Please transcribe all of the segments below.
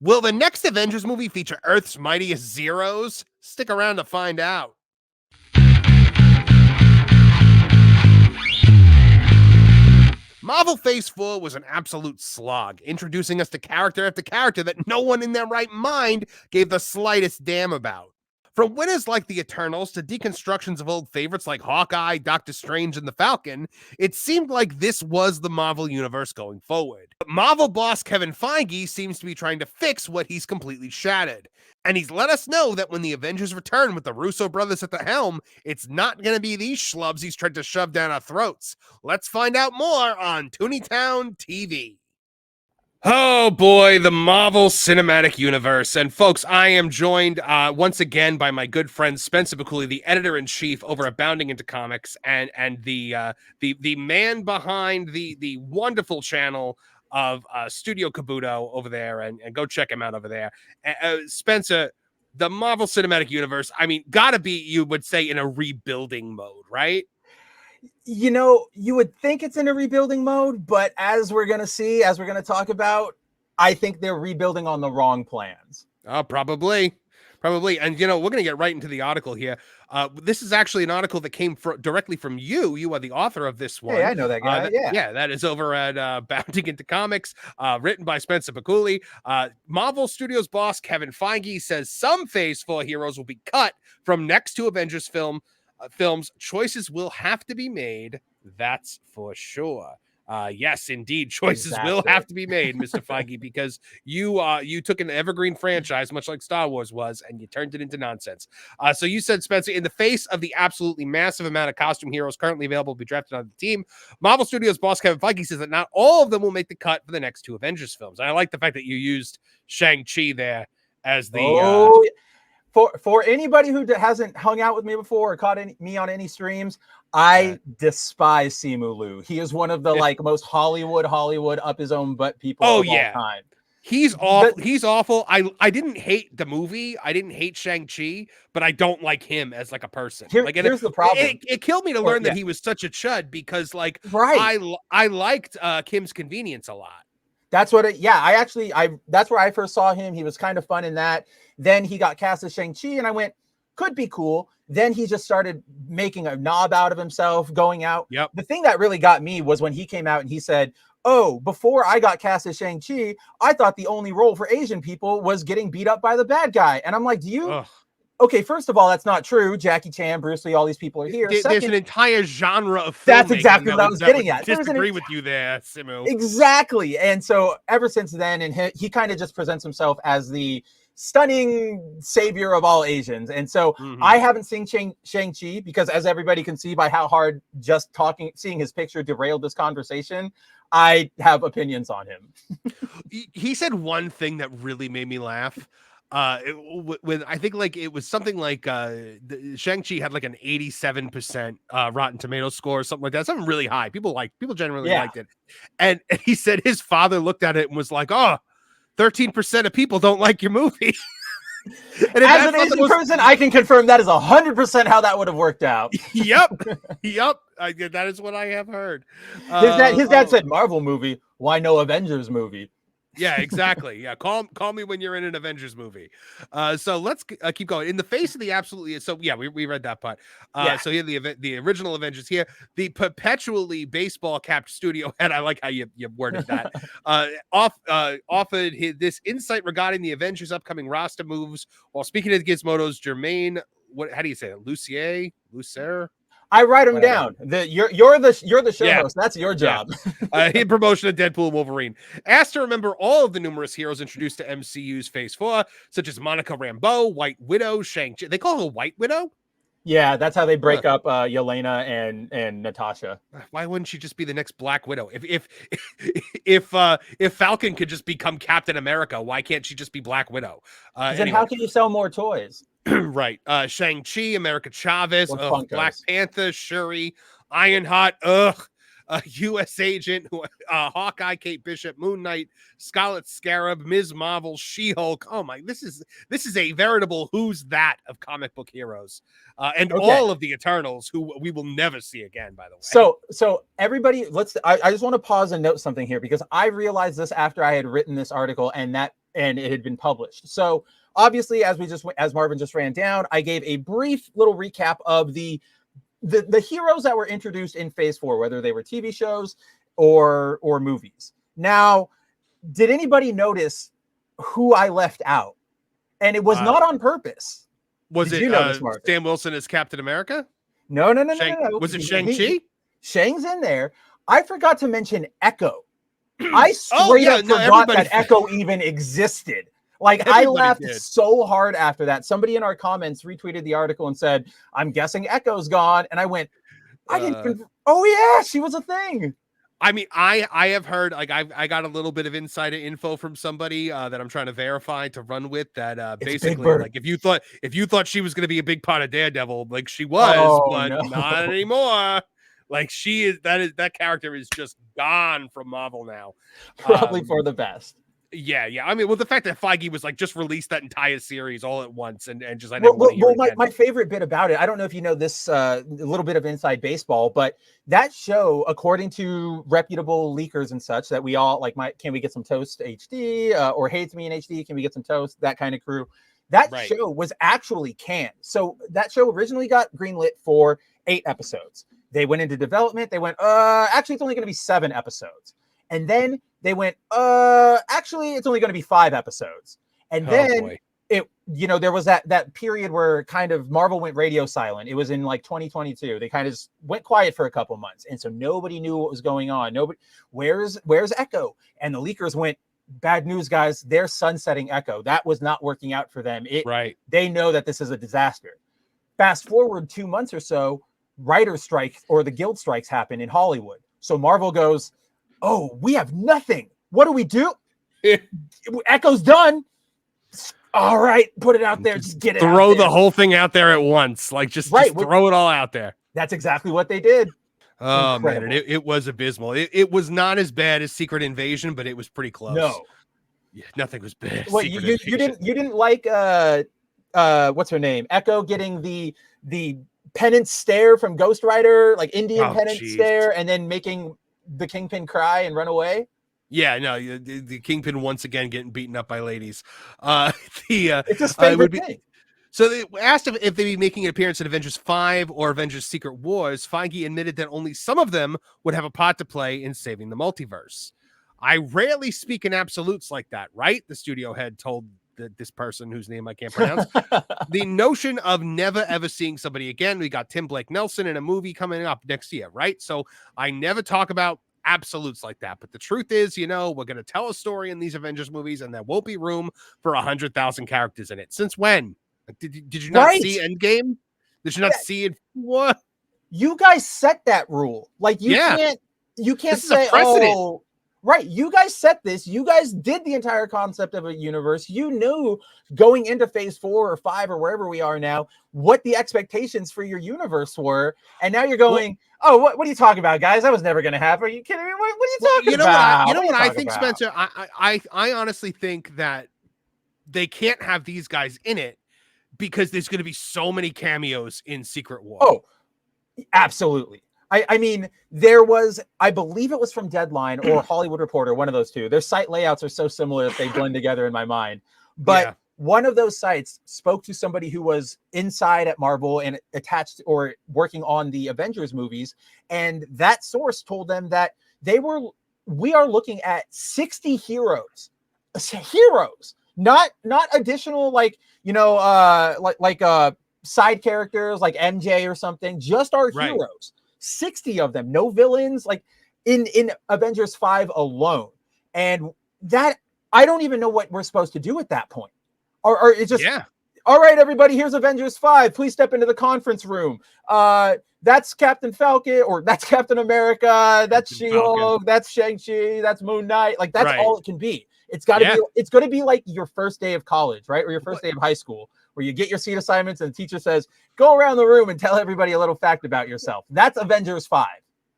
Will the next Avengers movie feature Earth's mightiest Zeros? Stick around to find out. Marvel Phase 4 was an absolute slog, introducing us to character after character that no one in their right mind gave the slightest damn about. From winners like the Eternals to deconstructions of old favorites like Hawkeye, Doctor Strange, and the Falcon, it seemed like this was the Marvel Universe going forward. But Marvel boss Kevin Feige seems to be trying to fix what he's completely shattered. And he's let us know that when the Avengers return with the Russo brothers at the helm, it's not going to be these schlubs he's tried to shove down our throats. Let's find out more on Tooneytown TV. Oh boy, the Marvel Cinematic Universe. And folks, I am joined once again by my good friend Spencer Baculi, the editor-in-chief over at Bounding Into Comics, and the man behind the wonderful channel of Studio Kabuto over there, and go check him out over there. Spencer, the Marvel Cinematic Universe, I mean, gotta be, you would say, in a rebuilding mode, right? You know, you would think it's in a rebuilding mode, but as we're going to see, as we're going to talk about, I think they're rebuilding on the wrong plans. Oh, probably. And, you know, we're going to get right into the article here. This is actually an article that came directly from you. You are the author of this one. Hey, I know that guy. Yeah, that is over at Bounding Into Comics, written by Spencer Baculi. Marvel Studios boss Kevin Feige says some Phase 4 heroes will be cut from next to Avengers films. Choices will have to be made. That's for sure. Yes, indeed, choices will have to be made, Mr. Feige, because you took an evergreen franchise, much like Star Wars was, and you turned it into nonsense. So you said, Spencer, in the face of the absolutely massive amount of costume heroes currently available to be drafted on the team, Marvel Studios boss Kevin Feige says that not all of them will make the cut for the next two Avengers films. And I like the fact that you used Shang-Chi there as the... For anybody who hasn't hung out with me before or caught me on any streams, I despise Simu Liu. He is one of the most Hollywood up his own butt people of all time. He's awful. He's awful. I didn't hate the movie. I didn't hate Shang-Chi, but I don't like him as like a person. Here's the problem. It killed me to learn that he was such a chud because I liked Kim's Convenience a lot. That's what that's where I first saw him. He was kind of fun in that. Then he got cast as Shang-Chi and I went, could be cool. Then he just started making a knob out of himself, going out. Yep. The thing that really got me was when he came out and he said, oh, before I got cast as Shang-Chi, I thought the only role for Asian people was getting beat up by the bad guy. And I'm like, okay, first of all, that's not true. Jackie Chan, Bruce Lee, all these people are here. There's an entire genre of filmmaking. That's exactly what I was getting at. Disagree with you there, Simu. Exactly. And so ever since then, and he kind of just presents himself as the stunning savior of all Asians. And so I haven't seen Shang-Chi because, as everybody can see by how hard just seeing his picture derailed this conversation, I have opinions on him. He said one thing that really made me laugh. When I think it was something like Shang-Chi had like an 87% Rotten Tomatoes score or something like that, something really high. People generally liked it, and he said his father looked at it and was like, "Oh, 13% of people don't like your movie." And as an Asian person, I can confirm that is 100% how that would have worked out. Yep. That is what I have heard. His dad said, "Marvel movie, why no Avengers movie?" Yeah, exactly. Yeah, call me when you're in an Avengers movie. So let's keep going. In the face of the absolutely, so yeah, we read that part. So here the original Avengers here, the perpetually baseball capped studio head. I like how you worded that. Offered this insight regarding the Avengers' upcoming roster moves while speaking to Gizmodo's Jermaine. How do you say it? Lucier. I write them down. You're the show host. That's your job. In promotion of Deadpool Wolverine. Asked to remember all of the numerous heroes introduced to MCU's Phase 4, such as Monica Rambeau, White Widow, Shang-Chi. They call her White Widow? Yeah, that's how they break up Yelena and Natasha. Why wouldn't she just be the next Black Widow? If Falcon could just become Captain America, why can't she just be Black Widow? Then how can you sell more toys? Right. Shang-Chi, America Chavez, Black Panther, Shuri, Ironheart, U.S. Agent, Hawkeye, Kate Bishop, Moon Knight, Scarlet Scarab, Ms. Marvel, She-Hulk. Oh my, this is a veritable who's that of comic book heroes. And all of the Eternals, who we will never see again, by the way. So everybody, I just want to pause and note something here, because I realized this after I had written this article, and that and it had been published. So obviously, as Marvin just ran down, I gave a brief little recap of the heroes that were introduced in Phase 4, whether they were TV shows or movies. Now, did anybody notice who I left out? And it was not on purpose. Was it Sam Wilson as Captain America? No. Was it Shang-Chi? Shang's in there. I forgot to mention Echo. I straight up forgot that Echo even existed. Like, I laughed so hard after that. Somebody in our comments retweeted the article and said, I'm guessing Echo's gone. And I went, I didn't even, oh yeah, she was a thing. I mean, I have heard, like, I got a little bit of insider info from somebody that I'm trying to verify to run with, that basically, like, if you thought she was going to be a big part of Daredevil, like she was, but not anymore. Like, that character is just gone from Marvel now. Probably for the best. Yeah. I mean, well, the fact that Feige was like, just released that entire series all at once and just my favorite bit about it, I don't know if you know this, a little bit of inside baseball, but that show, according to reputable leakers and such, that we all like, Can We Get Some Toast HD or Hates Me in HD? Can We Get Some Toast? That kind of crew. That show was actually canned. So that show originally got greenlit for 8 episodes. They went into development. They went, actually, it's only going to be 7 episodes. And then they went, actually, it's only going to be 5 episodes. And then there was that period where kind of Marvel went radio silent. It was in like 2022. They kind of just went quiet for a couple months. And so nobody knew what was going on. Where's Echo? And the leakers went, bad news, guys. They're sunsetting Echo. That was not working out for them. They know that this is a disaster. Fast forward 2 months or so, writer's strike or the guild strikes happen in Hollywood. So Marvel goes, oh, we have nothing. What do we do? Echo's done. All right, put it out there. Just get it. Throw the whole thing out there at once. Like just throw it all out there. That's exactly what they did. Oh, incredible. Man, it was abysmal. It was not as bad as Secret Invasion, but it was pretty close. No, nothing was bad. What you didn't like? What's her name? Echo getting the penance stare from Ghost Rider, like Indian penance stare, and then making the Kingpin cry and run away. Yeah, no, the Kingpin once again getting beaten up by ladies. It's his favorite thing. So they asked if they'd be making an appearance in Avengers 5 or Avengers Secret Wars. Feige admitted that only some of them would have a part to play in saving the multiverse. I rarely speak in absolutes like that, right? The studio head told this person whose name I can't pronounce. The notion of never ever seeing somebody again. We got Tim Blake Nelson in a movie coming up next year, right? So I never talk about absolutes like that. But the truth is, we're going to tell a story in these Avengers movies and there won't be room for 100,000 characters in it. Since when? Did you not see Endgame? Did you not see it? What? You guys set that rule. Like you can't say, oh, right. You guys set this. You guys did the entire concept of a universe. You knew going into phase 4 or 5 or wherever we are now, what the expectations for your universe were. And now you're going, what are you talking about, guys? That was never going to happen. Are you kidding me? What are you talking about? You know what I think, Spencer? I honestly think that they can't have these guys in it because there's going to be so many cameos in Secret War. Oh, absolutely. I mean, there was, I believe it was from Deadline or Hollywood Reporter, one of those two. Their site layouts are so similar that they blend together in my mind. But one of those sites spoke to somebody who was inside at Marvel and attached or working on the Avengers movies. And that source told them that we are looking at 60 heroes, not additional, side characters like MJ or something, just our heroes. 60 of them, no villains, like in Avengers 5 alone. And that, I don't even know what we're supposed to do at that point. Or it's just, all right, everybody, here's Avengers 5. Please step into the conference room. That's Captain Falcon, or that's Captain America. That's She-Hulk. That's Shang-Chi. That's Moon Knight. Like, that's all it can be. It's got to be, it's going to be like your first day of college, right? Or your first day of high school, where you get your seat assignments and the teacher says, go around the room and tell everybody a little fact about yourself. That's Avengers 5.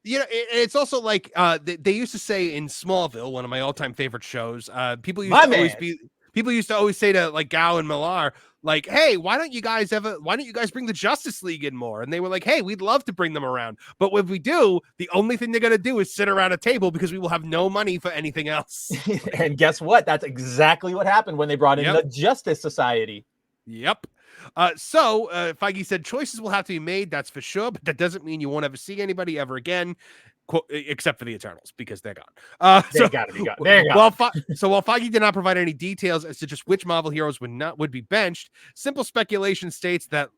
It's also like they used to say in Smallville, one of my all-time favorite shows, people used to always be People used to always say to like Gao and Millar, like, hey, why don't you guys bring the Justice League in more? And they were like, hey, we'd love to bring them around. But if we do, the only thing they're going to do is sit around a table because we will have no money for anything else. And guess what? That's exactly what happened when they brought in the Justice Society. Yep. So Feige said choices will have to be made. That's for sure. But that doesn't mean you won't ever see anybody ever again. Except for the Eternals, because they're gone. They gotta be gone. They're gone. While Feige did not provide any details as to just which Marvel heroes would be benched, simple speculation states that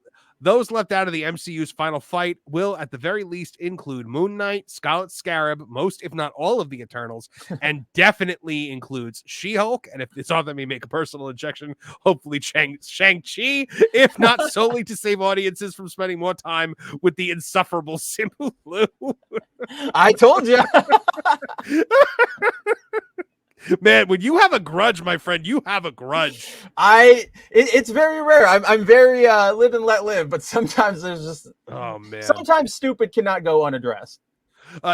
those left out of the MCU's final fight will, at the very least, include Moon Knight, Scarlet Scarab, most, if not all, of the Eternals, and definitely includes She-Hulk. And if it's on let me make a personal injection, hopefully Shang-Chi, if not solely to save audiences from spending more time with the insufferable Simu Liu. I told you. Man, when you have a grudge, my friend, you have a grudge. It's very rare. I'm very live and let live, but sometimes there's just sometimes stupid cannot go unaddressed.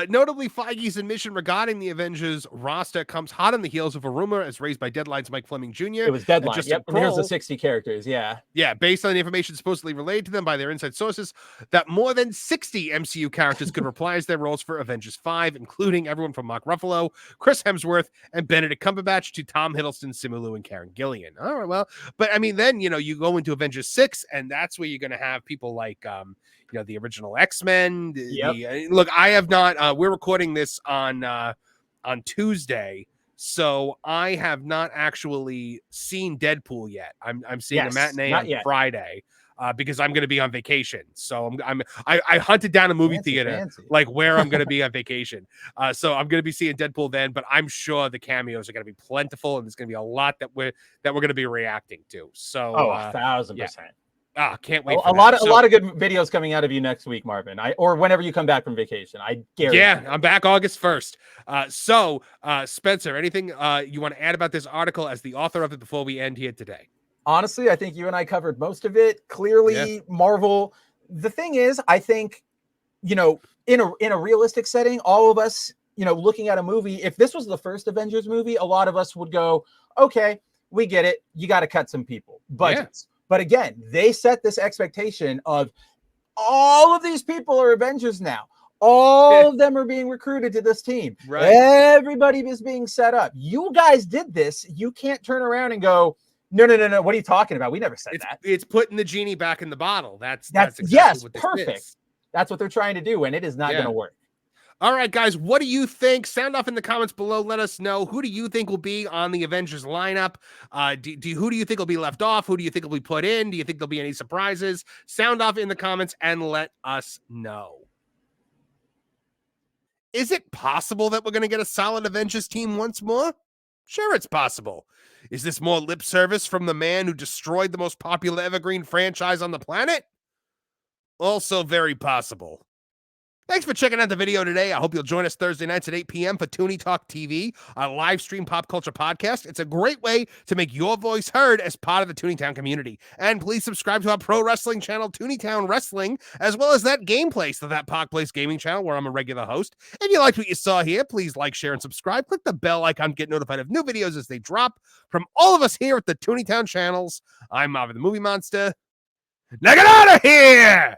Notably, Feige's admission regarding the Avengers roster comes hot on the heels of a rumor as raised by Deadline's Mike Fleming Jr. It was Deadline. Yep. And here's the 60 characters. Yeah. Yeah. Based on the information supposedly relayed to them by their inside sources, that more than 60 MCU characters could reprise their roles for Avengers 5, including everyone from Mark Ruffalo, Chris Hemsworth, and Benedict Cumberbatch to Tom Hiddleston, Simu Liu, and Karen Gillian. All right. Well, but I mean, then, you go into Avengers 6, and that's where you're going to have people like, the original X-Men. Look, I have not. We're recording this on Tuesday, so I have not actually seen Deadpool yet. I'm seeing a matinee on Friday because I'm going to be on vacation. So I hunted down a movie theater like where I'm going to be on vacation. So I'm going to be seeing Deadpool then, but I'm sure the cameos are going to be plentiful, and there's going to be a lot that we're going to be reacting to. So 1,000%. Can't wait. A lot of good videos coming out of you next week, Marvin. Or whenever you come back from vacation. I guarantee. Yeah, I'm back August 1st. So Spencer, anything you want to add about this article as the author of it before we end here today? Honestly, I think you and I covered most of it. Clearly, Marvel. The thing is, I think, in a realistic setting, all of us, looking at a movie, if this was the first Avengers movie, a lot of us would go, okay, we get it. You got to cut some people. Budgets. Yeah. But again, they set this expectation of all of these people are Avengers now. All of them are being recruited to this team. Right. Everybody is being set up. You guys did this. You can't turn around and go, no. What are you talking about? We never said that. It's putting the genie back in the bottle. That's exactly what this perfect. Is. That's what they're trying to do, and it is not going to work. All right, guys, what do you think? Sound off in the comments below. Let us know. Who do you think will be on the Avengers lineup? Who do you think will be left off? Who do you think will be put in? Do you think there'll be any surprises? Sound off in the comments and let us know. Is it possible that we're going to get a solid Avengers team once more? Sure, it's possible. Is this more lip service from the man who destroyed the most popular evergreen franchise on the planet? Also very possible. Thanks for checking out the video today. I hope you'll join us Thursday nights at 8 p.m. for Toonie Talk TV, a live stream pop culture podcast. It's a great way to make your voice heard as part of the Toonitown community. And please subscribe to our pro wrestling channel, Toonitown Wrestling, as well as that gameplay, so that Park Place gaming channel where I'm a regular host. If you liked what you saw here, please like, share, and subscribe. Click the bell icon to get notified of new videos as they drop. From all of us here at the Toonitown channels, I'm Marvin the Movie Monster. Now get out of here!